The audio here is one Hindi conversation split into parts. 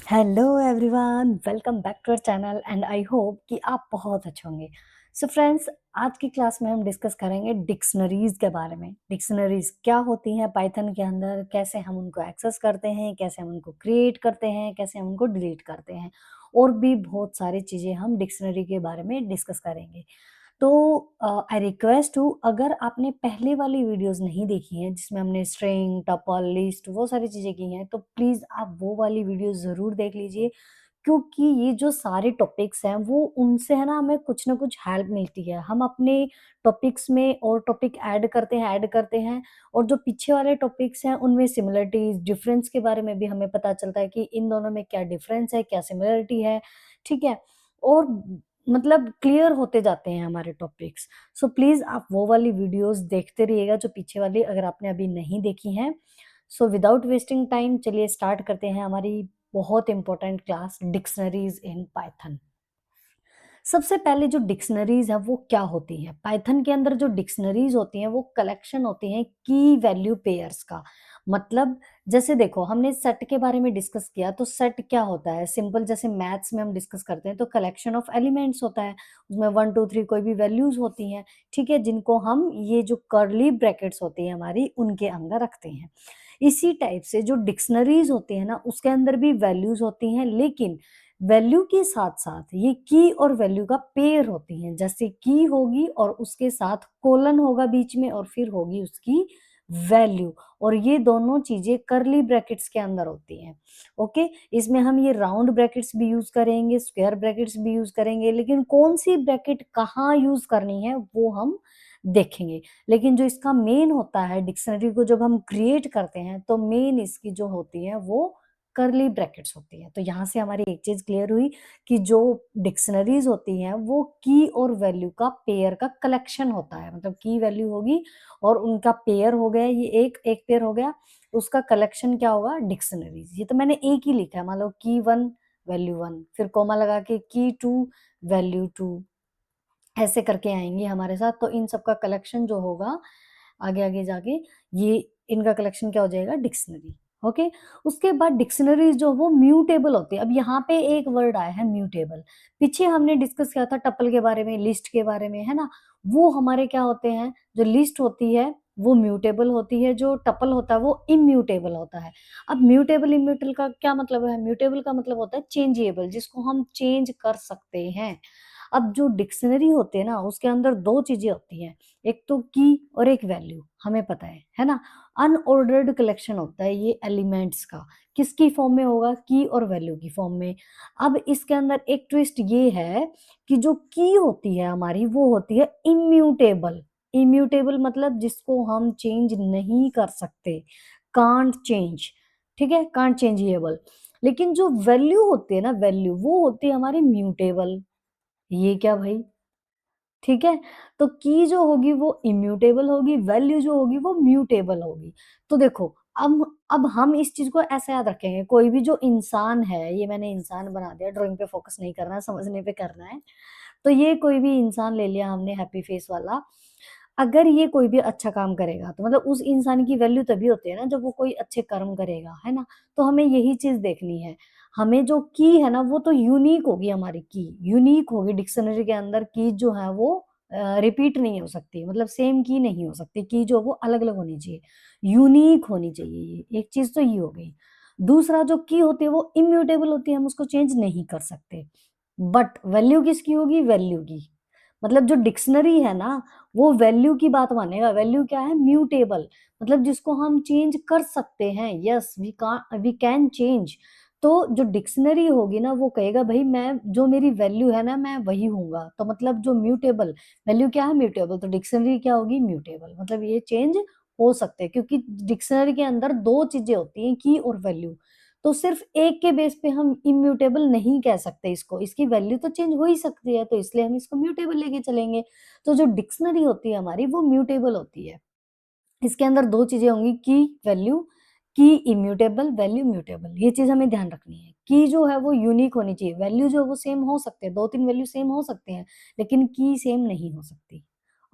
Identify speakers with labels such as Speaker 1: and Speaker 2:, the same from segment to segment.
Speaker 1: Hello everyone, welcome back to our channel and I hope कि आप बहुत अच्छे होंगे। सो फ्रेंड्स, आज की क्लास में हम डिस्कस करेंगे डिक्शनरीज के बारे में। डिक्शनरीज क्या होती हैं पाइथन के अंदर, कैसे हम उनको एक्सेस करते हैं, कैसे हम उनको क्रिएट करते हैं, कैसे हम उनको डिलीट करते हैं, और भी बहुत सारी चीज़ें हम डिक्शनरी के बारे में डिस्कस करेंगे। तो आई रिक्वेस्ट हूँ, अगर आपने पहले वाली वीडियोस नहीं देखी हैं जिसमें हमने स्ट्रिंग, टपल, लिस्ट वो सारी चीज़ें की हैं, तो प्लीज़ आप वो वाली वीडियो ज़रूर देख लीजिए, क्योंकि ये जो सारे टॉपिक्स हैं वो उनसे है ना हमें कुछ ना कुछ हेल्प मिलती है। हम अपने टॉपिक्स में और टॉपिक ऐड करते हैं और जो पीछे वाले टॉपिक्स हैं उनमें सिमिलरिटीज़, डिफरेंस के बारे में भी हमें पता चलता है कि इन दोनों में क्या डिफरेंस है, क्या सिमिलरिटी है, ठीक है? और मतलब क्लियर होते जाते हैं हमारे टॉपिक्स। सो प्लीज़ आप वो वाली वीडियोज़ देखते रहिएगा जो पीछे वाली, अगर आपने अभी नहीं देखी हैं। सो विदाउट वेस्टिंग टाइम चलिए स्टार्ट करते हैं हमारी बहुत important class dictionaries in Python. सबसे पहले जो डिक्शनरीज है वो क्या होती है पाइथन के अंदर? जो डिक्शनरीज होती हैं वो कलेक्शन होती हैं की वैल्यू पेयर्स का। मतलब जैसे देखो, हमने सेट के बारे में डिस्कस किया, तो सेट क्या होता है? सिंपल, जैसे मैथ्स में हम डिस्कस करते हैं तो कलेक्शन ऑफ एलिमेंट्स होता है, उसमें 1 2 3 कोई भी वैल्यूज होती हैं, ठीक है, जिनको हम ये जो कर्ली ब्रैकेट्स होती है हमारी उनके अंदर रखते हैं। इसी टाइप से जो डिक्शनरीज होती है ना उसके अंदर भी वैल्यूज होती हैं, लेकिन वैल्यू के साथ साथ ये की और वैल्यू का पेयर होती हैं। जैसे की होगी और उसके साथ कोलन होगा बीच में और फिर होगी उसकी वैल्यू, और ये दोनों चीजें करली ब्रैकेट्स के अंदर होती हैं। ओके, इसमें हम ये राउंड ब्रैकेट्स भी यूज करेंगे, स्क्वायर ब्रैकेट्स भी यूज करेंगे, लेकिन कौन सी ब्रैकेट कहाँ यूज करनी है वो हम देखेंगे। लेकिन जो इसका मेन होता है, डिक्शनरी को जब हम क्रिएट करते हैं तो मेन इसकी जो होती है वो करली ब्रैकेट्स होती है। तो यहाँ से हमारी एक चीज क्लियर हुई कि जो डिक्शनरीज होती हैं वो की और वैल्यू का पेयर का कलेक्शन होता है। मतलब की वैल्यू होगी और उनका पेयर हो गया, ये एक एक पेयर हो गया, उसका कलेक्शन क्या होगा? डिक्शनरीज। ये तो मैंने एक ही लिखा है, मान लो की 1 वैल्यू 1, फिर कोमा लगा के की 2 वैल्यू 2, ऐसे करके आएंगे हमारे साथ। तो इन सबका कलेक्शन जो होगा आगे आगे जाके, ये इनका कलेक्शन क्या हो जाएगा? डिक्शनरी। ओके, उसके बाद डिक्शनरीज जो वो म्यूटेबल होती है। अब यहाँ पे एक वर्ड आया है म्यूटेबल, पीछे हमने डिस्कस किया था टपल के बारे में, लिस्ट के बारे में, है ना? वो हमारे क्या होते हैं? जो लिस्ट होती है वो म्यूटेबल होती है, जो टपल होता है वो इम्यूटेबल होता है। अब म्यूटेबल इम्यूटेबल का क्या मतलब है? म्यूटेबल का मतलब होता है चेंजेबल, जिसको हम चेंज कर सकते हैं। अब जो डिक्शनरी होते हैं ना उसके अंदर दो चीजें होती हैं, एक तो की और एक वैल्यू, हमें पता है ना? अनऑर्डर्ड कलेक्शन होता है ये एलिमेंट्स का, किसकी फॉर्म में होगा? की और वैल्यू की फॉर्म में। अब इसके अंदर एक ट्विस्ट ये है कि जो की होती है हमारी वो होती है इम्यूटेबल। इम्यूटेबल मतलब जिसको हम चेंज नहीं कर सकते, कांट चेंज, ठीक है, कांट चेंजेबल। लेकिन जो वैल्यू होती है ना, वैल्यू वो होती है हमारी म्यूटेबल। ये क्या भाई? ठीक है, तो की जो होगी वो इम्यूटेबल होगी, वैल्यू जो होगी वो म्यूटेबल होगी। तो देखो, अब हम इस चीज को ऐसे याद रखेंगे, कोई भी जो इंसान है, ये मैंने इंसान बना दिया, ड्राइंग पे फोकस नहीं करना है, समझने पे करना है। तो ये कोई भी इंसान ले लिया हमने, हैप्पी फेस वाला। अगर ये कोई भी अच्छा काम करेगा तो मतलब उस इंसान की वैल्यू तभी होती है ना जब वो कोई अच्छे कर्म करेगा, है ना? तो हमें यही चीज देखनी है। हमें जो की है ना वो तो यूनिक होगी, हमारी की यूनिक होगी। डिक्शनरी के अंदर की जो है वो रिपीट नहीं हो सकती, मतलब सेम की नहीं हो सकती, की जो वो अलग अलग होनी चाहिए, यूनिक होनी चाहिए। ये एक चीज तो ये हो गई। दूसरा, जो की होती है वो इम्यूटेबल होती है, हम उसको चेंज नहीं कर सकते। बट वैल्यू किसकी होगी? वैल्यू की। मतलब जो डिक्शनरी है ना वो वैल्यू की बात मानेगा। वैल्यू क्या है? म्यूटेबल, मतलब जिसको हम चेंज कर सकते हैं। Yes, we can change. तो जो डिक्शनरी होगी ना वो कहेगा भाई मैं, जो मेरी वैल्यू है ना मैं वही हूँगा। तो मतलब जो म्यूटेबल, वैल्यू क्या है? म्यूटेबल। तो डिक्शनरी क्या होगी? म्यूटेबल। मतलब ये चेंज हो सकते हैं, क्योंकि डिक्शनरी के अंदर दो चीजें होती हैं, की और वैल्यू। तो सिर्फ एक के बेस पे हम इम्यूटेबल नहीं कह सकते इसको, इसकी वैल्यू तो चेंज हो ही सकती है, तो इसलिए हम इसको म्यूटेबल लेके चलेंगे। तो जो डिक्शनरी होती है हमारी वो म्यूटेबल होती है। इसके अंदर दो चीजें होंगी, की वैल्यू, की इम्यूटेबल, वैल्यू म्यूटेबल। ये चीज हमें ध्यान रखनी है। की जो है वो यूनिक होनी चाहिए, वैल्यू जो है वो सेम हो सकते हैं, 2 3 वैल्यू सेम हो सकते हैं, लेकिन की सेम नहीं हो सकती।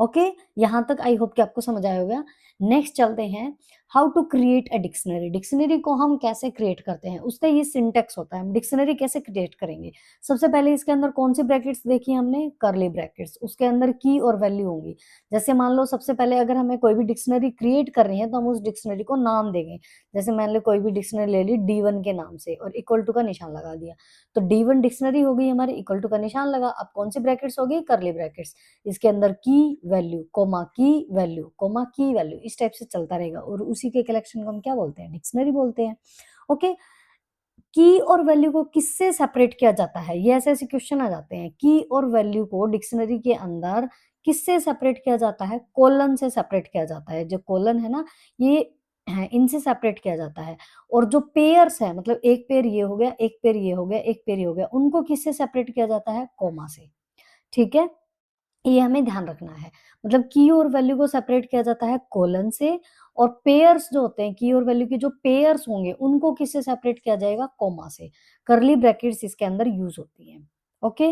Speaker 1: ओके, यहाँ तक आई होप कि आपको समझ आया होगा। नेक्स्ट चलते हैं, how to create a dictionary. Dictionary को हम कैसे क्रिएट करते हैं, उसका ये सिंटेक्स होता है। हम डिक्शनरी कैसे क्रिएट करेंगे? सबसे पहले इसके अंदर कौन सी ब्रैकेट्स देखी हमने? Curly brackets. उसके अंदर की और वैल्यू होंगी। जैसे मान लो सबसे पहले अगर हमें कोई भी डिक्शनरी क्रिएट कर रही है तो हम उस डिक्शनरी को नाम देंगे। जैसे मान लो कोई भी डिक्शनरी ले ली D1 के नाम से और इक्वल टू का निशान लगा दिया, तो D1 डिक्शनरी हो गई हमारी, इक्वल टू का निशान लगा। अब कौन सी ब्रैकेट्स हो गई? Curly brackets. इसके अंदर की वैल्यू, कोमा की वैल्यू, कोमा की वैल्यू, इस टाइप से चलता रहेगा और उसी के कलेक्शन को हम क्या बोलते हैं? डिक्शनरी बोलते हैं। ओके, की और वैल्यू को किससे सेपरेट किया जाता है? ये ऐसे ऐसे क्वेश्चन आ जाते हैं। की और वैल्यू को डिक्शनरी के अंदर किससे सेपरेट किया जाता है? कोलन से सेपरेट किया जाता है। जो कोलन है ना, ये है, इनसे सेपरेट किया जाता है। और जो पेयर्स है, मतलब एक पेयर ये हो गया, एक पेयर ये हो गया, एक पेयर ये हो गया, उनको किससे सेपरेट किया जाता है? कोमा से। ठीक है, ये हमें ध्यान रखना है। मतलब की और वैल्यू को सेपरेट किया जाता है कोलन से, और पेयर्स जो होते हैं, की और वैल्यू के जो पेयर्स होंगे उनको किससे सेपरेट किया जाएगा? कोमा से। कर्ली ब्रैकेट्स इसके अंदर यूज होती हैं। ओके,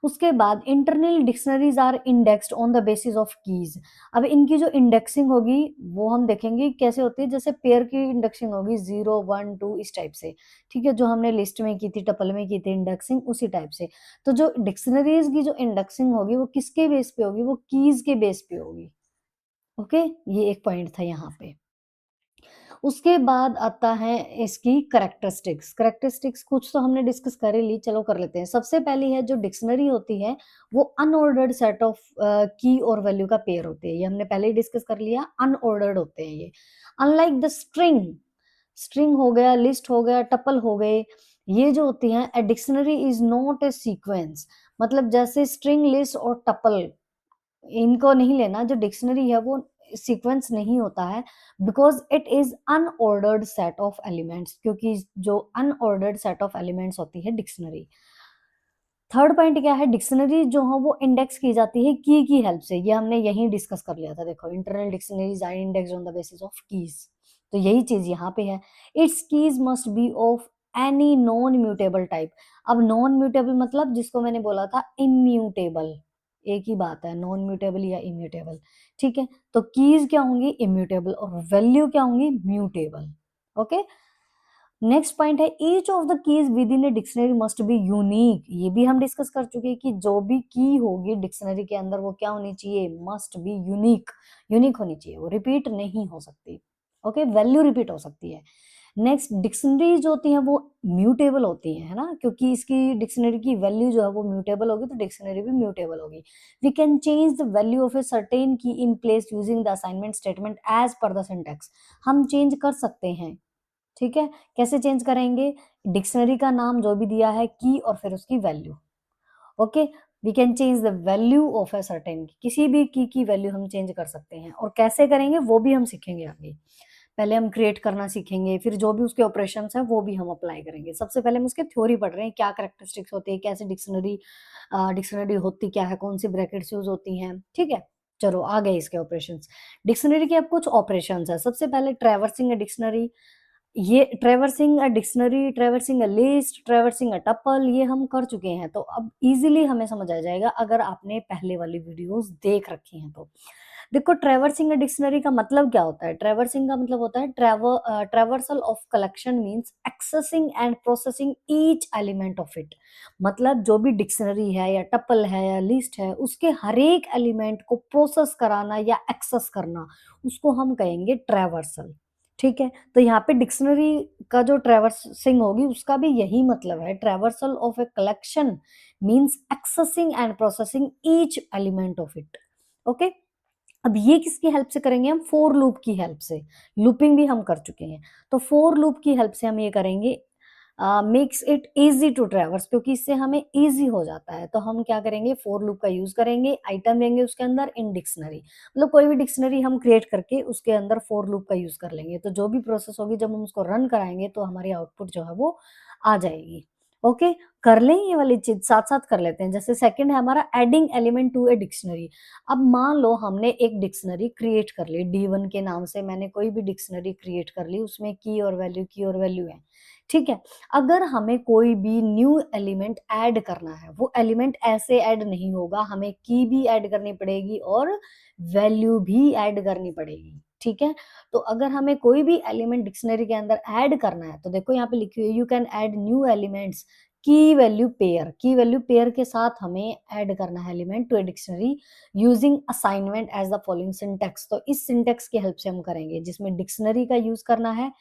Speaker 1: उसके बाद internal dictionaries are indexed on the basis of keys. अब इनकी जो इंडेक्सिंग होगी वो हम देखेंगे कैसे होती है। जैसे पेयर की इंडेक्सिंग होगी 0 1 2 इस टाइप से। ठीक है, जो हमने लिस्ट में की थी, टपल में की थी इंडेक्सिंग, उसी टाइप से। तो जो डिक्शनरीज की जो इंडेक्सिंग होगी वो किसके बेस पे होगी? वो कीज के बेस पे होगी। ओके, ये एक पॉइंट था यहाँ पे। उसके बाद आता है इसकी कैरेक्टरिस्टिक्स। कैरेक्टरिस्टिक्स कुछ तो हमने डिस्कस कर ही ली, चलो कर लेते हैं। सबसे पहली है, जो डिक्शनरी होती है वो अनऑर्डर्ड सेट ऑफ की और वैल्यू का पेयर होते हैं। ये हमने पहले ही डिस्कस कर लिया, अनऑर्डर्ड होते हैं ये। अनलाइक द स्ट्रिंग, स्ट्रिंग हो गया, लिस्ट हो गया, टपल हो गए, ये जो होती हैं, a dictionary is not a sequence. मतलब जैसे स्ट्रिंग, लिस्ट और टपल, इनको नहीं लेना। जो डिक्शनरी है वो सीक्वेंस नहीं होता है, because it is unordered set of elements, क्योंकि जो अनऑर्डर्ड सेट ऑफ एलिमेंट्स होती है डिक्शनरी। थर्ड पॉइंट क्या है? डिक्शनरी जो है वो इंडेक्स की जाती है की हेल्प से। ये हमने यहीं डिस्कस कर लिया था। देखो, internal dictionaries are indexed on the basis of keys, तो यही चीज यहाँ पे है। Its keys must be of any non mutable type. अब नॉन म्यूटेबल मतलब जिसको मैंने बोला था इम्यूटेबल, एक ही बात है, नॉन म्यूटेबल या इम्यूटेबल। ठीक है, तो कीज क्या होंगी? इम्यूटेबल, और वैल्यू क्या होंगी? म्यूटेबल। ओके, नेक्स्ट पॉइंट है, each of the keys with in a dictionary must be unique. ये भी हम डिस्कस कर चुके हैं कि जो भी की होगी डिक्शनरी के अंदर वो क्या होनी चाहिए? मस्ट बी यूनिक, यूनिक होनी चाहिए, वो रिपीट नहीं हो सकती। ओके, वैल्यू रिपीट हो सकती है। नेक्स्ट, डिक्शनरी जो होती है वो म्यूटेबल होती है ना, क्योंकि इसकी डिक्शनरी की वैल्यू जो है वो म्यूटेबल होगी, तो डिक्शनरी भी म्यूटेबल होगी। We can change the value of a certain key in place using the assignment statement as per the syntax. हम चेंज कर सकते हैं। ठीक है, कैसे चेंज करेंगे? डिक्शनरी का नाम जो भी दिया है की और फिर उसकी value. Okay, we can change the value of a certain key, किसी भी की वैल्यू हम चेंज कर सकते हैं। और कैसे करेंगे वो भी हम सीखेंगे आगे। पहले हम क्रिएट करना सीखेंगे, फिर जो भी उसके ऑपरेशंस है वो भी हम अप्लाई करेंगे। सबसे पहले हम उसके थ्योरी पढ़ रहे हैं, क्या कैरेक्टरिस्टिक्स होती है, कैसे डिक्शनरी डिक्शनरी होती क्या है, कौन सी ब्रैकेट्स यूज होती हैं। ठीक है, चलो आ गए इसके ऑपरेशंस। डिक्शनरी के अब कुछ ऑपरेशंस है। सबसे पहले ट्रैवर्सिंग अ डिक्शनरी। ये traversing a dictionary, traversing a list, traversing a tuple, ये हम कर चुके हैं, तो अब इजीली हमें समझ आ जाएगा अगर आपने पहले वाली वीडियोस देख रखी हैं तो। देखो, ट्रैवर्सिंग अ डिक्शनरी का मतलब क्या होता है? ट्रैवर्सिंग का मतलब होता है traversal of collection, means accessing and processing each element of it. मतलब जो भी डिक्शनरी है या टपल है या लिस्ट है, उसके हर एक एलिमेंट को प्रोसेस कराना या एक्सेस करना, उसको हम कहेंगे ट्रैवर्सल। ठीक है, तो यहाँ पे डिक्शनरी का जो ट्रैवर्सिंग होगी उसका भी यही मतलब है। Traversal of a collection means accessing and processing each element of it. Okay, अब ये किसकी हेल्प से करेंगे? हम फोर लूप की हेल्प से। लूपिंग भी हम कर चुके हैं, तो फोर लूप की हेल्प से हम ये करेंगे। Makes it easy to traverse, क्योंकि इससे हमें इजी हो जाता है। तो हम क्या करेंगे? फोर लूप का यूज करेंगे। आइटम लेंगे उसके अंदर इन डिक्शनरी, मतलब कोई भी डिक्शनरी हम क्रिएट करके उसके अंदर फोर लूप का यूज कर लेंगे, तो जो भी प्रोसेस होगी जब हम उसको रन कराएंगे तो हमारी आउटपुट जो है वो आ जाएगी। ओके, कर लें ये वाली चीज, साथ साथ कर लेते हैं। जैसे सेकंड है हमारा adding element to a dictionary. अब मान लो हमने एक डिक्शनरी क्रिएट कर ली, D1 के नाम से मैंने कोई भी डिक्शनरी क्रिएट कर ली, उसमें की और वैल्यू है, ठीक है। अगर हमें कोई भी न्यू एलिमेंट ऐड करना है, वो एलिमेंट ऐसे ऐड नहीं होगा, हमें की भी ऐड करनी पड़ेगी और वैल्यू भी ऐड करनी पड़ेगी, ठीक है। तो अगर हमें कोई भी एलिमेंट डिक्शनरी के अंदर ऐड करना है, तो देखो यहाँ पे लिखी हुई है, you can add new elements key value pair के साथ हमें ऐड करना है element to a dictionary using assignment as the following syntax. तो इस सिंटेक्स की हेल्प से हम करेंगे, जिसमें डिक्शनरी का यूज करना है,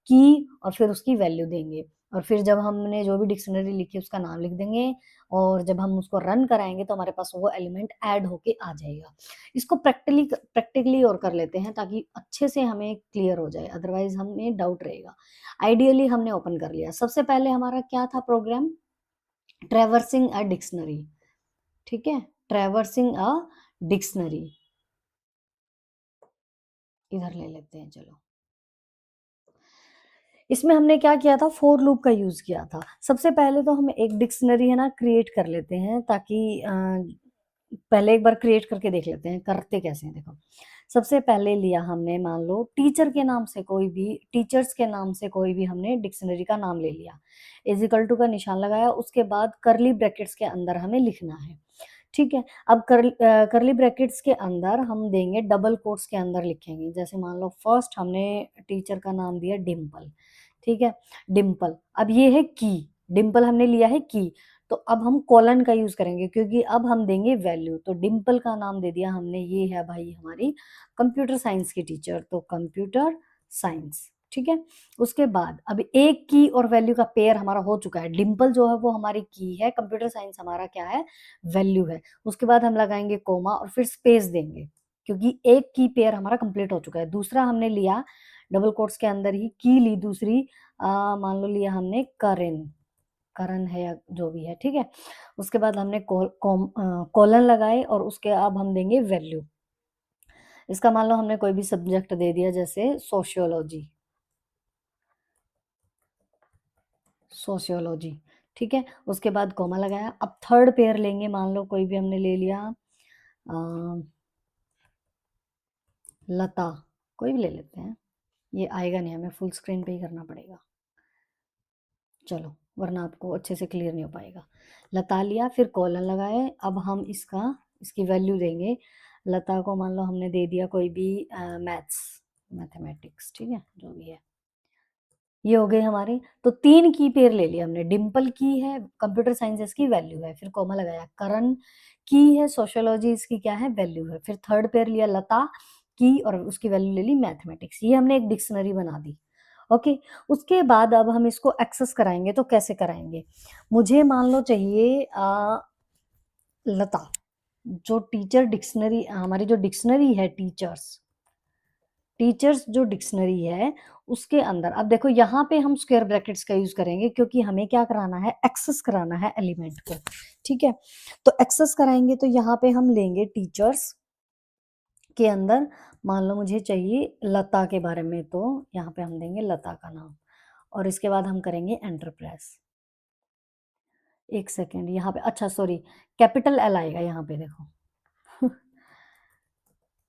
Speaker 1: की और फिर उसकी वैल्यू देंगे, और फिर जब हमने जो भी डिक्शनरी लिखी उसका नाम लिख देंगे, और जब हम उसको रन कराएंगे तो हमारे पास वो एलिमेंट ऐड होके आ जाएगा। इसको प्रैक्टिकली और कर लेते हैं ताकि अच्छे से हमें क्लियर हो जाए, अदरवाइज हमें डाउट रहेगा। आइडियली हमने ओपन कर लिया। सबसे पहले हमारा क्या था प्रोग्राम, ट्रेवर्सिंग अ डिक्शनरी, ठीक है, ट्रेवर्सिंग अ डिक्शनरी, इधर ले लेते हैं। चलो, इसमें हमने क्या किया था, फोर लूप का यूज किया था। सबसे पहले तो हम एक डिक्शनरी है ना क्रिएट कर लेते हैं, ताकि पहले एक बार क्रिएट करके देख लेते हैं करते कैसे हैं। देखो, सबसे पहले लिया हमने, मान लो टीचर के नाम से कोई भी, टीचर्स के नाम से कोई भी हमने डिक्शनरी का नाम ले लिया, इजिकल टू का निशान लगाया, उसके बाद करली ब्रैकेट्स के अंदर हमें लिखना है, ठीक है। अब करली ब्रैकेट्स के अंदर हम देंगे, डबल कोट्स के अंदर लिखेंगे। जैसे मान लो फर्स्ट हमने टीचर का नाम दिया डिम्पल, ठीक है, डिम्पल। अब ये है की, डिम्पल हमने लिया है की, तो अब हम कॉलन का यूज करेंगे, क्योंकि अब हम देंगे वैल्यू। तो डिम्पल का नाम दे दिया हमने, ये है भाई हमारी कंप्यूटर साइंस की टीचर, तो कंप्यूटर साइंस, ठीक है। उसके बाद अब एक की और वैल्यू का पेयर हमारा हो चुका है, डिम्पल जो है वो हमारी की है, कंप्यूटर साइंस हमारा क्या है, वैल्यू है। उसके बाद हम लगाएंगे कोमा और फिर स्पेस देंगे, क्योंकि एक की पेयर हमारा कंप्लीट हो चुका है। दूसरा हमने लिया डबल कोट्स के अंदर ही की ली, दूसरी मान लो लिया हमने करण, करण है या जो भी है, ठीक है। उसके बाद हमने कॉलन लगाए और उसके अब हम देंगे वैल्यू। इसका मान लो हमने कोई भी सब्जेक्ट दे दिया, जैसे सोशियोलॉजी, सोशियोलॉजी, ठीक है। उसके बाद कोमा लगाया। अब थर्ड पेयर लेंगे, मान लो कोई भी हमने ले लिया, लता, कोई भी ले लेते हैं, ये आएगा नहीं, हमें फुल स्क्रीन पे ही करना पड़ेगा, चलो, वरना आपको अच्छे से क्लियर नहीं हो पाएगा। लता लिया, फिर कॉलन लगाए। अब हम इसकी वैल्यू देंगे। लता को मान लो हमने दे दिया कोई भी मैथमेटिक्स, ठीक है, जो भी है। ये हो गए हमारे, तो तीन की पेयर ले लिया हमने, डिम्पल की है, कंप्यूटर साइंस इसकी वैल्यू है, फिर कोमा लगाया, करण की है, सोशियोलॉजी इसकी क्या है, वैल्यू है, फिर थर्ड पेयर लिया लता की और उसकी वैल्यू ले ली मैथमेटिक्स। ये हमने एक डिक्शनरी बना दी, ओके। उसके बाद अब हम इसको एक्सेस कराएंगे, तो कैसे कराएंगे, मुझे मान लो चाहिए लता, जो टीचर डिक्शनरी, हमारी जो डिक्शनरी है टीचर्स जो डिक्शनरी है उसके अंदर, अब देखो यहाँ पे हम स्क्वायर ब्रैकेट्स का यूज करेंगे, क्योंकि हमें क्या कराना है, एक्सेस कराना है एलिमेंट को, ठीक है। तो एक्सेस कराएंगे तो यहाँ पे हम लेंगे टीचर्स के अंदर, मान लो मुझे चाहिए लता के बारे में, तो यहाँ पे हम देंगे लता का नाम, और इसके बाद हम करेंगे एंटर प्रेस। एक सेकेंड, यहाँ पे अच्छा सॉरी, कैपिटल एल आएगा यहाँ पे, देखो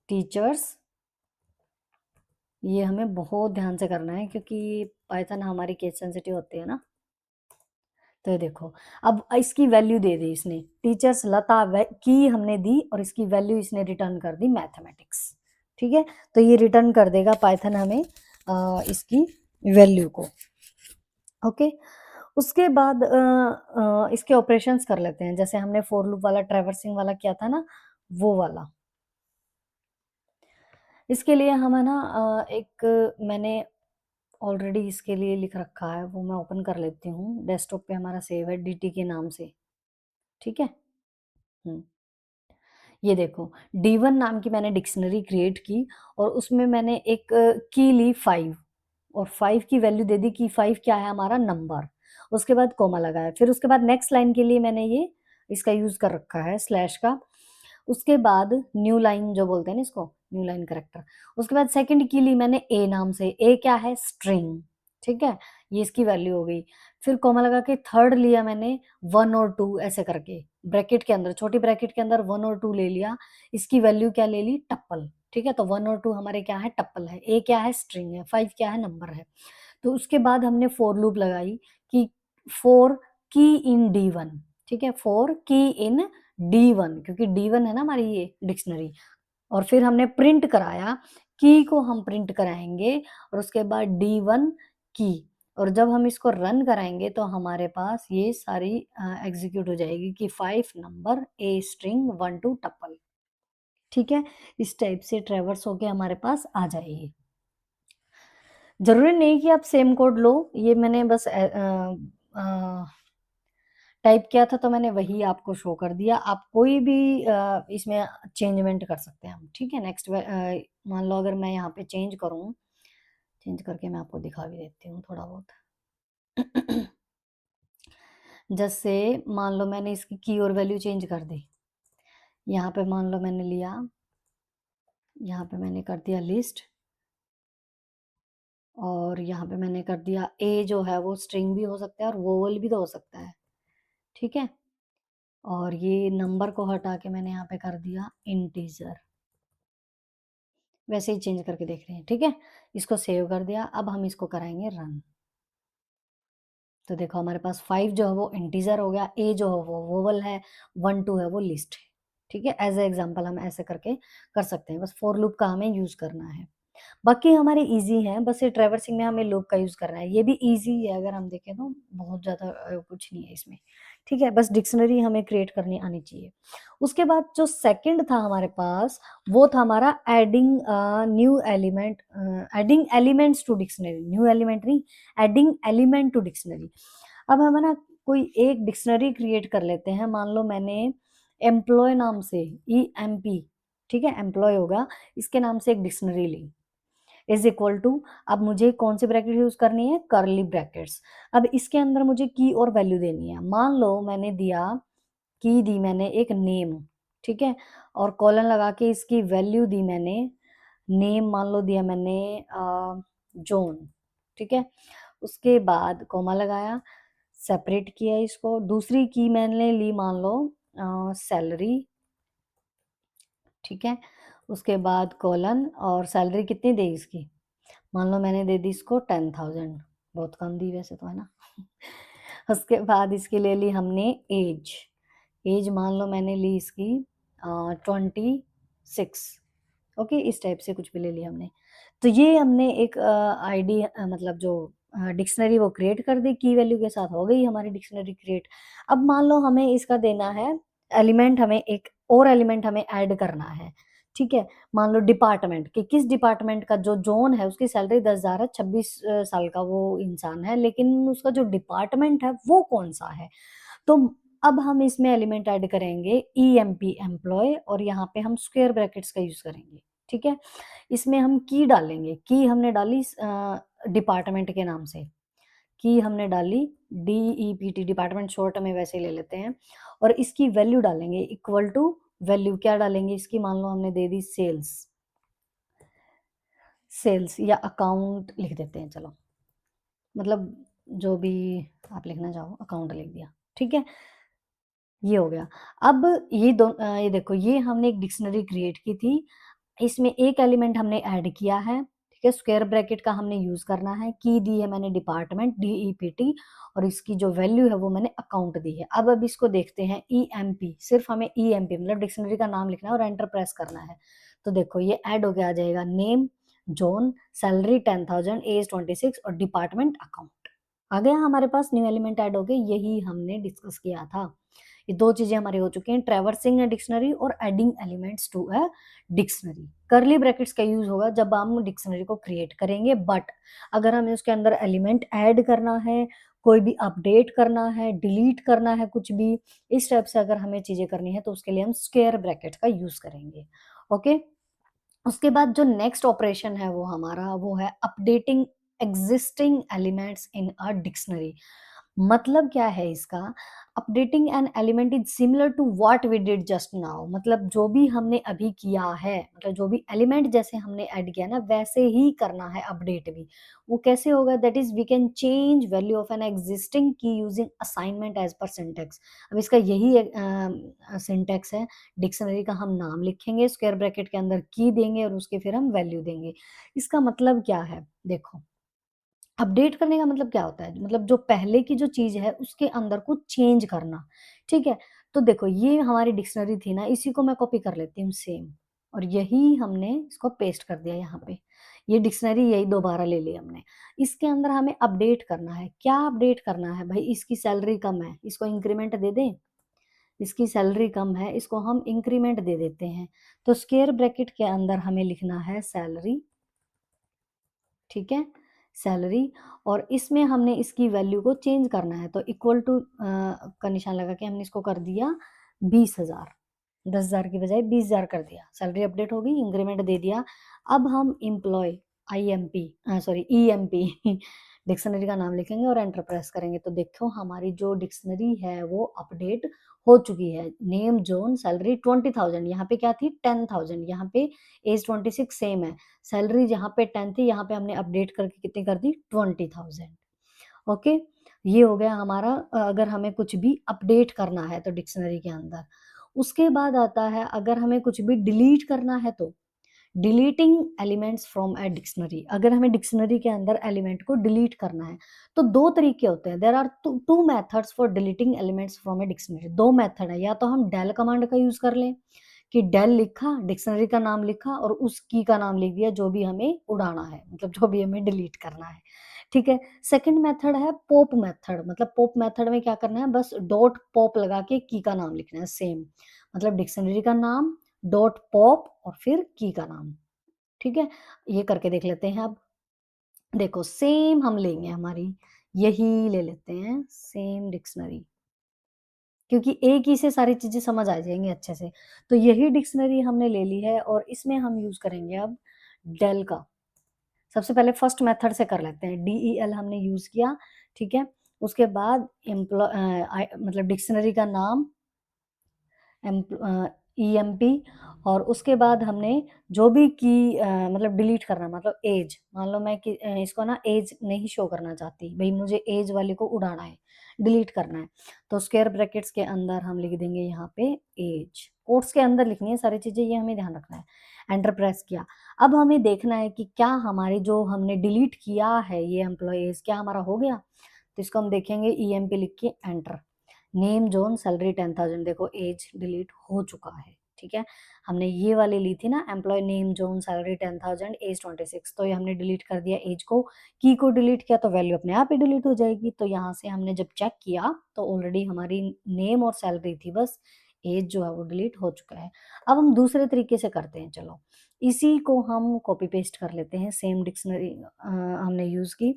Speaker 1: टीचर्स, ये हमें बहुत ध्यान से करना है, क्योंकि पाइथन हमारी केस सेंसिटिव होती है ना। तो ये देखो, अब इसकी वैल्यू दे दी इसने, टीचर्स लता की हमने दी, और इसकी वैल्यू इसने रिटर्न कर दी मैथमेटिक्स, ठीक है। तो ये रिटर्न कर देगा पाइथन हमें इसकी वैल्यू को, ओके। उसके बाद इसके ऑपरेशंस कर लेते हैं, जैसे हमने फोर लूप वाला ट्रैवर्सिंग वाला किया था ना, वो वाला। इसके लिए हम है ना एक मैंने ऑलरेडी इसके लिए लिख रखा है, वो मैं ओपन कर लेती हूँ। डेस्कटॉप पे हमारा सेव है डीटी के नाम से, ठीक है। हम्म, ये देखो, D1 नाम की मैंने डिक्शनरी क्रिएट की, और उसमें मैंने एक की ली 5, और 5 की वैल्यू दे दी कि 5 क्या है, हमारा नंबर। उसके बाद कोमा लगाया, फिर उसके बाद नेक्स्ट लाइन के लिए मैंने ये इसका यूज कर रखा है स्लैश का। उसके बाद न्यू लाइन जो बोलते हैं ना इसको, न्यू लाइन करेक्टर। उसके बाद सेकंड की ली मैंने ए नाम से, ए क्या है, स्ट्रिंग, ठीक है? ये इसकी वैल्यू हो गई। फिर कॉमा लगा के थर्ड लिया मैंने 1 और 2 ऐसे करके, ब्रैकेट के अंदर, छोटी ब्रैकेट के अंदर 1 और 2 ले लिया, इसकी वैल्यू क्या ले ली? टप्पल, ठीक है? तो 1 और 2 हमारे क्या है? टप्पल है। ए क्या है? स्ट्रिंग है, 5 क्या है? नंबर है। तो उसके बाद हमने फॉर लूप लगाई कि फॉर की इन डी1, ठीक है? फॉर की इन डी1, क्योंकि डी1 है ना हमारी ये डिक्शनरी, और फिर हमने प्रिंट कराया, की को हम प्रिंट कराएंगे और उसके बाद डी1 की, और जब हम इसको रन कराएंगे तो हमारे पास ये सारी एग्जीक्यूट हो जाएगी कि 5 नंबर, ए स्ट्रिंग, 1 टू टप्पल, ठीक है? इस टाइप से ट्रैवर्स होके हमारे पास आ जाएगी। जरूरी नहीं कि आप सेम कोड लो, ये मैंने बस टाइप किया था तो मैंने वही आपको शो कर दिया। आप कोई भी इसमें चेंजमेंट कर सकते हैं हम, ठीक है? नेक्स्ट मान लो अगर मैं यहाँ पे चेंज करूँ, चेंज करके मैं आपको दिखा भी देती हूँ थोड़ा बहुत। जैसे मान लो मैंने इसकी की और वैल्यू चेंज कर दी, यहाँ पे मान लो मैंने लिया, यहाँ पे मैंने कर दिया लिस्ट, और यहाँ पे मैंने कर दिया ए जो है वो स्ट्रिंग भी हो सकता है और वोवल भी तो हो सकता है, ठीक है? और ये नंबर को हटा के मैंने यहाँ पे कर दिया इंटीजर, वैसे ही चेंज करके देख रहे हैं, ठीक है? इसको सेव कर दिया, अब हम इसको कराएंगे रन। तो देखो हमारे पास 5 जो है वो इंटीजर हो गया, ए जो है वो वोवल है, 1 2 है वो लिस्ट है, ठीक है? एज ए एग्जाम्पल हम ऐसे करके कर सकते हैं, बस फॉर लूप का हमें यूज करना है। बाकी हमारे ईज़ी हैं, बस ये ट्रैवर्सिंग में हमें लूप का यूज़ करना है। ये भी ईज़ी है अगर हम देखें तो, बहुत ज़्यादा कुछ नहीं है इसमें, ठीक है? बस डिक्शनरी हमें क्रिएट करनी आनी चाहिए। उसके बाद जो सेकंड था हमारे पास, वो था हमारा adding new element, adding elements to dictionary, new element नहीं, एडिंग एलिमेंट टू डिक्शनरी। अब हम है ना कोई एक डिक्शनरी क्रिएट कर लेते हैं, मान लो मैंने एम्प्लॉय नाम से, EMP, ठीक है? एम्प्लॉय होगा, इसके नाम से एक डिक्शनरी ली, इज इक्वल टू, अब मुझे कौन सी ब्रैकेट यूज करनी है? Curly brackets. अब इसके अंदर मुझे की और वैल्यू देनी है, मान लो मैंने दिया, की दी मैंने एक नेम, ठीक है? और कॉलन लगा के इसकी वैल्यू दी मैंने, नेम मान लो दिया मैंने जॉन, ठीक है? उसके बाद कॉमा लगाया, सेपरेट किया इसको, दूसरी की मैंने ली मान लो सैलरी, ठीक है? उसके बाद कॉलन, और सैलरी कितनी दे इसकी, मान लो मैंने दे दी इसको 10,000, बहुत कम दी वैसे तो, है ना? उसके बाद इसकी ले ली हमने एज, एज मान लो मैंने ली इसकी 26, ओके? इस टाइप से कुछ भी ले लिया हमने। तो ये हमने एक आईडी मतलब जो डिक्शनरी वो क्रिएट कर दी, की वैल्यू के साथ हो गई हमारी डिक्शनरी क्रिएट। अब मान लो हमें इसका देना है एलिमेंट, हमें एक और एलिमेंट हमें ऐड करना है, ठीक है? मान लो डिपार्टमेंट, कि किस डिपार्टमेंट का जो जॉन है उसकी सैलरी 10,000 है, 26 साल का वो इंसान है, लेकिन उसका जो डिपार्टमेंट है वो कौन सा है? तो अब हम इसमें एलिमेंट ऐड करेंगे EMP एम्प्लॉय, और यहाँ पे हम स्क्वायर ब्रैकेट्स का यूज करेंगे, ठीक है? इसमें हम की डालेंगे, की हमने डाली डिपार्टमेंट के नाम से, की हमने डाली DEPT, डिपार्टमेंट शॉर्ट में वैसे ही ले लेते हैं, और इसकी वैल्यू डालेंगे इक्वल टू, वैल्यू क्या डालेंगे इसकी, मान लो हमने दे दी सेल्स, सेल्स या अकाउंट लिख देते हैं, चलो, मतलब जो भी आप लिखना चाहो, अकाउंट लिख दिया, ठीक है? ये हो गया। अब ये देखो, ये हमने एक डिक्शनरी क्रिएट की थी, इसमें एक एलिमेंट हमने ऐड किया है, ठीक है? स्क्वायर ब्रैकेट का हमने यूज करना है, की दी है मैंने डिपार्टमेंट DEPT, और इसकी जो वैल्यू है वो मैंने अकाउंट दी है। अब इसको देखते हैं EMP, सिर्फ हमें EMP मतलब डिक्शनरी का नाम लिखना है और एंटर प्रेस करना है। तो देखो ये ऐड होके आ जाएगा, नेम जॉन, सैलरी 10,000, एज 26 और डिपार्टमेंट अकाउंट। आ गया हमारे पास, न्यू एलिमेंट ऐड हो गए, यही हमने डिस्कस किया था। ये दो चीजें हमारी हो चुकी हैं, ट्रैवर्सिंग अ डिक्शनरी और adding elements to a dictionary. Curly brackets का यूज होगा जब हम डिक्शनरी को क्रिएट करेंगे, बट अगर हमें उसके अंदर एलिमेंट ऐड करना है, कोई भी अपडेट करना है, डिलीट करना है, कुछ भी इस टाइप से अगर हमें चीजें करनी है तो उसके लिए हम स्क्वायर ब्रैकेट का यूज करेंगे, ओके? उसके बाद जो नेक्स्ट ऑपरेशन है वो हमारा वो है updating existing elements in a dictionary. मतलब क्या है इसका, updating an element is similar to what we did just now, मतलब जो भी हमने अभी किया है, मतलब जो भी एलिमेंट जैसे हमने ऐड किया ना वैसे ही करना है अपडेट भी। वो कैसे होगा, that is we can change value of an existing key using assignment as per syntax. अब इसका यही सिंटेक्स है, डिक्शनरी का हम नाम लिखेंगे, स्क्वायर ब्रैकेट के अंदर की देंगे और उसके फिर हम वैल्यू देंगे। इसका मतलब क्या है, देखो अपडेट करने का मतलब क्या होता है, मतलब जो पहले की जो चीज है उसके अंदर कुछ चेंज करना। ठीक है, तो देखो ये हमारी डिक्शनरी थी ना, इसी को मैं कॉपी कर लेती हूँ सेम, और यही हमने इसको पेस्ट कर दिया यहाँ पे। ये डिक्शनरी यही दोबारा ले ली हमने। इसके अंदर हमें अपडेट करना है। क्या अपडेट करना है भाई, इसकी सैलरी कम है, इसको इंक्रीमेंट दे दें। इसकी सैलरी कम है, इसको हम इंक्रीमेंट दे देते हैं। तो स्क्वायर ब्रैकेट के अंदर हमें लिखना है सैलरी। ठीक है, सैलरी, और इसमें हमने इसकी वैल्यू को चेंज करना है, तो इक्वल टू का निशान लगा के हमने इसको कर दिया 20,000। 10,000 की बजाय 20,000 कर दिया। सैलरी अपडेट हो गई, इंक्रीमेंट दे दिया। अब हम employee, IMP, sorry EMP dictionary का नाम लिखेंगे और एंटर प्रेस करेंगे, तो देखो हमारी जो डिक्शनरी है वो अपडेट हो चुकी है। नेम जोन सैलरी 20,000, यहाँ पे क्या थी 10,000, यहाँ पे एज 26 सेम है। सैलरी जहाँ पे 10 थी, यहाँ पे हमने अपडेट करके कितनी कर दी 20,000। ओके, ये हो गया हमारा अगर हमें कुछ भी अपडेट करना है तो डिक्शनरी के अंदर। उसके बाद आता है अगर हमें कुछ भी डिलीट करना है तो deleting elements from a dictionary. अगर हमें डिक्शनरी के अंदर एलिमेंट को डिलीट करना है तो दो तरीके होते हैं, there are two methods for deleting elements from a dictionary. दो मेथड है, या तो हम डेल कमांड का यूज कर लें कि डेल लिखा, डिक्शनरी का नाम लिखा और उस की का नाम लिख दिया जो भी हमें उड़ाना है, मतलब जो भी हमें डिलीट करना है। ठीक है, सेकंड मेथड है पॉप मेथड। मतलब पॉप मेथड में क्या करना है, बस डॉट पॉप लगा के की का नाम लिखना है सेम, मतलब डिक्शनरी का नाम डॉट पॉप और फिर की का नाम। ठीक है, ये करके देख लेते हैं। अब देखो सेम हम लेंगे, हमारी यही ले लेते हैं सेम डिक्शनरी, क्योंकि एक ही से सारी चीजें समझ आ जाएंगी अच्छे से। तो यही डिक्शनरी हमने ले ली है और इसमें हम यूज करेंगे अब डेल का। सबसे पहले फर्स्ट मेथड से कर लेते हैं, DEL हमने यूज किया। ठीक है, उसके बाद मतलब डिक्शनरी का नाम EMP, और उसके बाद हमने जो भी की मतलब डिलीट करना, मतलब एज, मान लो मैं कि इसको ना एज नहीं शो करना चाहती भाई, मुझे एज वाले को उड़ाना है, डिलीट करना है, तो स्क्वायर ब्रैकेट्स के अंदर हम लिख देंगे यहाँ पे एज। कोट्स के अंदर लिखनी है सारी चीजें, ये हमें ध्यान रखना है। एंटर प्रेस किया। अब हमें देखना है कि क्या हमारी जो हमने डिलीट किया है ये एम्प्लॉयज क्या हमारा हो गया, तो इसको हम देखेंगे EMP लिख के एंटर। नेम जोन सैलरी 10,000, देखो एज डिलीट हो चुका है। ठीक है, हमने ये वाली ली थी ना, employee name John salary 10,000 age 26, तो ये हमने डिलीट कर दिया एज को। की को डिलीट किया तो वैल्यू अपने आप ही डिलीट हो जाएगी। तो यहाँ से हमने जब चेक किया तो ऑलरेडी हमारी नेम और सैलरी थी, बस एज जो है वो डिलीट हो चुका है। अब हम दूसरे तरीके से करते हैं, चलो इसी को हम कॉपी पेस्ट कर लेते हैं, सेम डिक्शनरी हमने यूज की।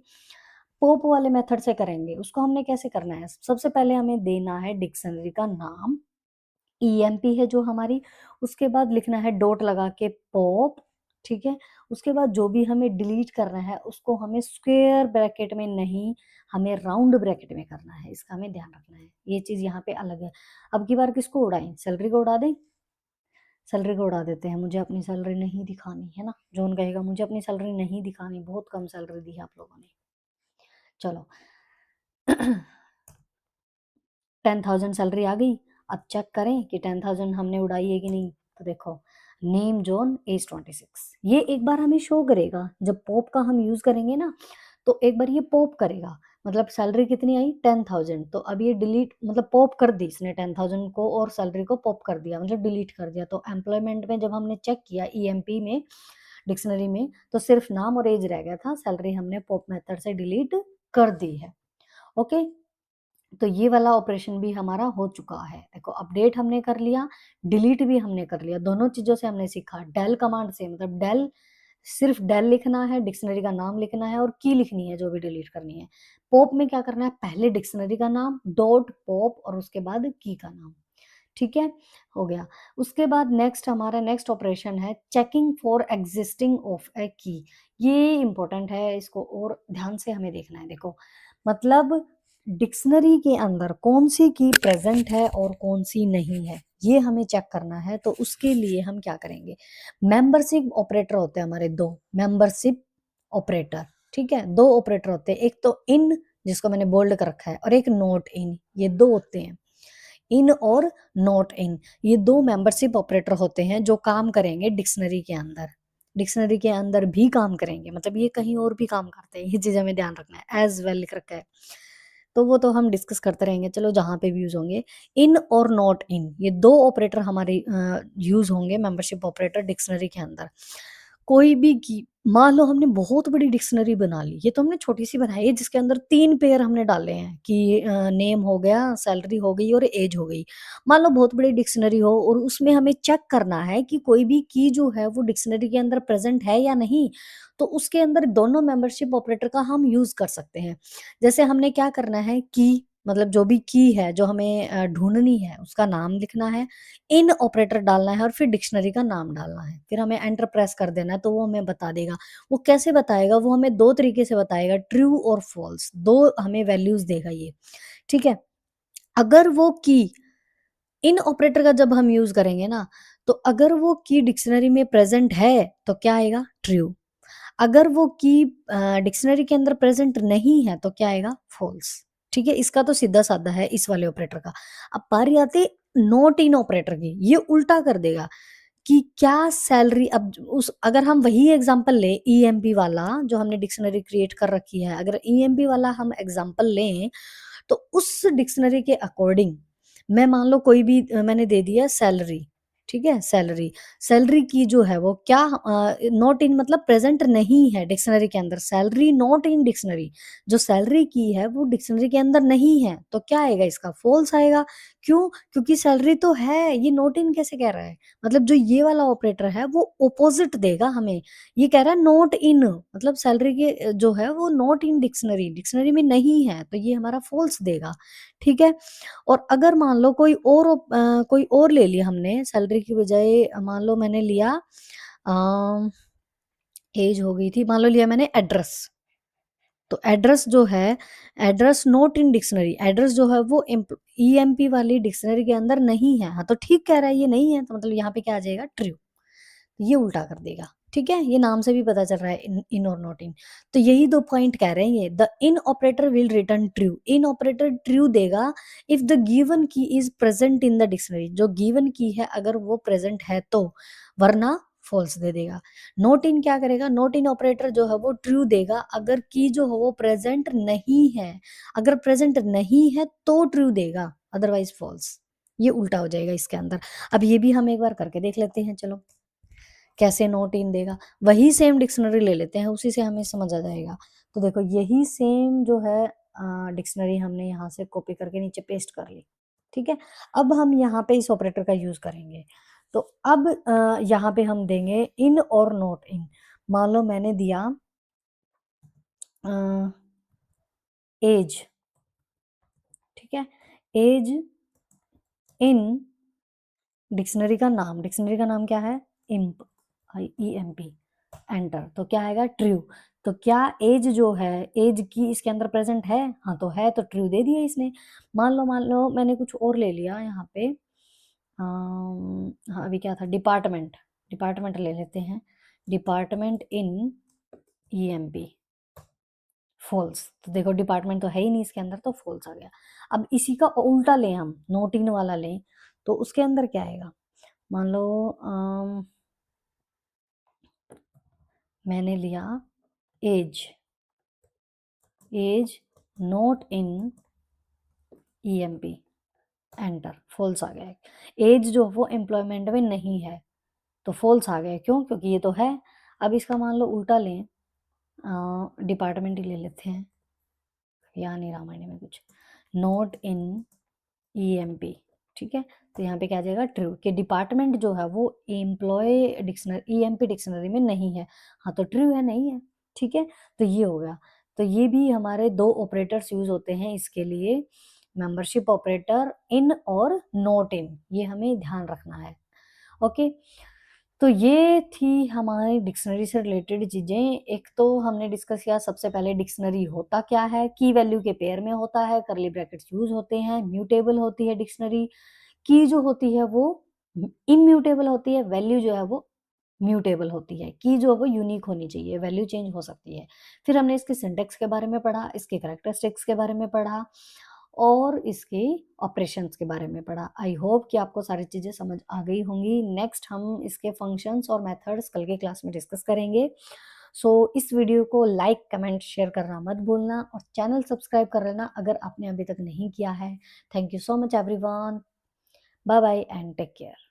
Speaker 1: पोप वाले मेथड से करेंगे, उसको हमने कैसे करना है, सबसे पहले हमें देना है डिक्शनरी का नाम, EMP है जो हमारी, उसके बाद लिखना है डॉट लगा के पॉप। ठीक है, उसके बाद जो भी हमें डिलीट करना है उसको हमें स्क्वायर ब्रैकेट में नहीं, हमें राउंड ब्रैकेट में करना है, इसका हमें ध्यान रखना है, ये चीज यहाँ पे अलग है। अब की बार किसको उड़ाएं, सैलरी को उड़ा दें। सैलरी को उड़ा देते हैं, मुझे अपनी सैलरी नहीं दिखानी है ना, जॉन कहेगा मुझे अपनी सैलरी नहीं दिखानी, बहुत कम सैलरी दी है आप लोगों ने। चलो 10,000 सैलरी आ गई। अब चेक करें कि 10,000 हमने उड़ाई है कि नहीं, तो देखो नेम जोन एज 26, ये एक बार हमें शो करेगा जब पॉप का हम यूज करेंगे ना, तो एक बार ये पॉप करेगा, मतलब सैलरी कितनी आई 10,000, तो अब ये डिलीट मतलब पॉप कर दी इसने 10,000 को और सैलरी को पॉप कर दिया, मतलब डिलीट कर दिया। तो एम्प्लॉयमेंट में जब हमने चेक किया EMP में, डिक्शनरी में, तो सिर्फ नाम और एज रह गया था, सैलरी हमने पॉप मेथड से डिलीट कर दी है। ओके, तो ये वाला ऑपरेशन भी हमारा हो चुका है। देखो अपडेट हमने कर लिया, डिलीट भी हमने कर लिया, दोनों चीजों से हमने सीखा। डेल कमांड से, मतलब डेल, सिर्फ डेल लिखना है, डिक्शनरी का नाम लिखना है और की लिखनी है जो भी डिलीट करनी है। पॉप में क्या करना है, पहले डिक्शनरी का नाम डॉट पॉप और उसके बाद की का नाम। ठीक है, हो गया। उसके बाद नेक्स्ट हमारा नेक्स्ट ऑपरेशन है चेकिंग फॉर एग्जिस्टिंग ऑफ ए की। ये इंपॉर्टेंट है, इसको और ध्यान से हमें देखना है। देखो मतलब डिक्शनरी के अंदर कौन सी की प्रेजेंट है और कौन सी नहीं है, ये हमें चेक करना है। तो उसके लिए हम क्या करेंगे, मेंबरशिप ऑपरेटर होते हैं हमारे दो, मेंबरशिप ऑपरेटर, ठीक है, दो ऑपरेटर होते हैं, एक तो इन जिसको मैंने बोल्ड कर रखा है और एक नॉट इन, ये दो होते हैं, इन और नॉट इन, ये दो मेंबरशिप ऑपरेटर होते हैं जो काम करेंगे डिक्शनरी के अंदर, डिक्शनरी के अंदर भी काम करेंगे, मतलब ये कहीं और भी काम करते हैं, ये चीज हमें ध्यान रखना है, एज वेल लिख रखा है। तो वो तो हम डिस्कस करते रहेंगे, चलो जहां पे भी यूज होंगे, इन और नॉट इन, ये दो ऑपरेटर हमारे यूज होंगे मेंबरशिप ऑपरेटर डिक्शनरी के अंदर। कोई भी की मान लो हमने बहुत बड़ी डिक्शनरी बना ली, ये तो हमने छोटी सी बनाई है जिसके अंदर तीन पेयर हमने डाले हैं कि नेम हो गया, सैलरी हो गई और एज हो गई। मान लो बहुत बड़ी डिक्शनरी हो और उसमें हमें चेक करना है कि कोई भी की जो है वो डिक्शनरी के अंदर प्रेजेंट है या नहीं, तो उसके अंदर दोनों मेंबरशिप ऑपरेटर का हम यूज कर सकते हैं। जैसे हमने क्या करना है, की मतलब जो भी की है जो हमें ढूंढनी है उसका नाम लिखना है, इन ऑपरेटर डालना है और फिर डिक्शनरी का नाम डालना है, फिर हमें एंटर प्रेस कर देना है तो वो हमें बता देगा। वो कैसे बताएगा, वो हमें दो तरीके से बताएगा, ट्रू और फॉल्स, दो हमें वैल्यूज देगा ये, ठीक है। अगर वो की इन ऑपरेटर का जब हम यूज करेंगे ना, तो अगर वो की डिक्शनरी में प्रेजेंट है तो क्या आएगा, ट्रू। अगर वो की डिक्शनरी के अंदर प्रेजेंट नहीं है तो क्या आएगा, फॉल्स। ठीक है, इसका तो सीधा साधा है इस वाले ऑपरेटर का। अब बारी आती नॉट इन ऑपरेटर की, ये उल्टा कर देगा कि क्या सैलरी, अब उस अगर हम वही एग्जांपल ले ईएमपी वाला जो हमने डिक्शनरी क्रिएट कर रखी है, अगर ईएमपी वाला हम एग्जांपल लें, तो उस डिक्शनरी के अकॉर्डिंग मैं मान लो कोई भी मैंने दे दिया सैलरी, ठीक है, सैलरी, सैलरी की जो है वो क्या नॉट इन मतलब प्रेजेंट नहीं है डिक्शनरी के अंदर, सैलरी नॉट इन डिक्शनरी, जो सैलरी की है वो डिक्शनरी के अंदर नहीं है, तो क्या आएगा, इसका फॉल्स आएगा। क्यों, क्योंकि सैलरी तो है, ये नॉट इन कैसे कह रहा है, मतलब जो ये वाला ऑपरेटर है वो ऑपोजिट देगा हमें, ये कह रहा है नॉट इन, मतलब सैलरी के जो है वो नॉट इन डिक्शनरी, डिक्शनरी में नहीं है, तो ये हमारा फॉल्स देगा, ठीक है। और अगर मान लो कोई और ले लिया हमने सैलरी की बजाय, मान लो मैंने लिया एज हो गई थी, मान लो लिया मैंने एड्रेस, तो एड्रेस जो है, address not in dictionary, address जो है वो ईएमपी वाली डिक्शनरी के अंदर नहीं है, हाँ तो ठीक कह रहा है ये नहीं है, तो मतलब यहाँ पे क्या आ जाएगा, ट्रू, ये उल्टा कर देगा, ठीक है, ये नाम से भी पता चल रहा है इन और नॉट इन। तो यही दो पॉइंट कह रहे हैं ये, the in operator will return true, in operator true देगा इफ द गिवन की is present in the dictionary, जो गिवन की है अगर वो प्रेजेंट है तो, वरना फॉल्स दे देगा। नोट इन क्या करेगा, नोट इन ऑपरेटर जो है वो ट्रू देगा अगर की जो है वो प्रेजेंट नहीं है, अगर प्रेजेंट नहीं है तो ट्रू देगा, अदरवाइज फॉल्स, ये उल्टा हो जाएगा इसके अंदर। अब ये भी हम एक बार करके देख लेते हैं, चलो कैसे नोट इन देगा, वही सेम डिक्शनरी ले लेते हैं, उसी से हमें समझ आ जाएगा। तो देखो यही सेम जो है डिक्शनरी हमने यहाँ से कॉपी करके नीचे पेस्ट कर ली, ठीक है। अब हम यहाँ पे इस ऑपरेटर का यूज करेंगे, तो अब यहाँ पे हम देंगे इन और नोट इन। मान लो मैंने दिया एज, ठीक है, एज इन डिक्शनरी का नाम, डिक्शनरी का नाम क्या है, इम्प, IEMP, एंटर, तो क्या आएगा, ट्रू। तो क्या एज जो है, एज की इसके अंदर प्रेजेंट है, हाँ तो है, तो ट्रू दे दिया इसने। मान लो मैंने कुछ और ले लिया यहाँ पे, हाँ अभी क्या था, डिपार्टमेंट, डिपार्टमेंट ले लेते हैं, डिपार्टमेंट इन EMP, फॉल्स, तो देखो डिपार्टमेंट तो है ही नहीं इसके अंदर, तो फॉल्स आ गया। अब इसी का उल्टा लें हम, नोट इन वाला लें, तो उसके अंदर क्या आएगा, मान लो मैंने लिया age, age not in EMP, enter, false आ गया। एज जो वो एम्प्लॉयमेंट में नहीं है, तो फॉल्स आ गया, क्यों, क्योंकि ये तो है। अब इसका मान लो उल्टा लें, डिपार्टमेंट ही ले लेते हैं, या नहीं रामायण में कुछ, नॉट इन EMP, ठीक है। तो यहाँ पे क्या आ जाएगा, ट्रू, कि डिपार्टमेंट जो है वो एम्प्लॉय डिक्शनरी EMP डिक्शनरी में नहीं है, हाँ तो ट्रू है, नहीं है, ठीक है। तो ये हो गया। तो ये भी हमारे दो ऑपरेटर्स यूज होते हैं इसके लिए, मेंबरशिप ऑपरेटर इन और नॉट इन, ये हमें ध्यान रखना है, ओके। तो ये थी हमारी डिक्शनरी से रिलेटेड चीजें। एक तो हमने डिस्कस किया सबसे पहले डिक्शनरी होता क्या है, की वैल्यू के पेयर में होता है, करली ब्रैकेट्स यूज होते हैं, म्यूटेबल होती है डिक्शनरी, की जो होती है वो इम्यूटेबल होती है, वैल्यू जो है वो म्यूटेबल होती है, की जो है वो यूनिक होनी चाहिए, वैल्यू चेंज हो सकती है। फिर हमने इसके सिंटेक्स के बारे में पढ़ा, इसके कैरेक्टरिस्टिक्स के बारे में पढ़ा और इसके ऑपरेशंस के बारे में पढ़ा। आई होप कि आपको सारी चीजें समझ आ गई होंगी। नेक्स्ट हम इसके फंक्शंस और मेथड्स कल के क्लास में डिस्कस करेंगे। सो इस वीडियो को लाइक कमेंट शेयर करना मत भूलना और चैनल सब्सक्राइब कर लेना अगर आपने अभी तक नहीं किया है। Thank you so much everyone. Bye bye and take care.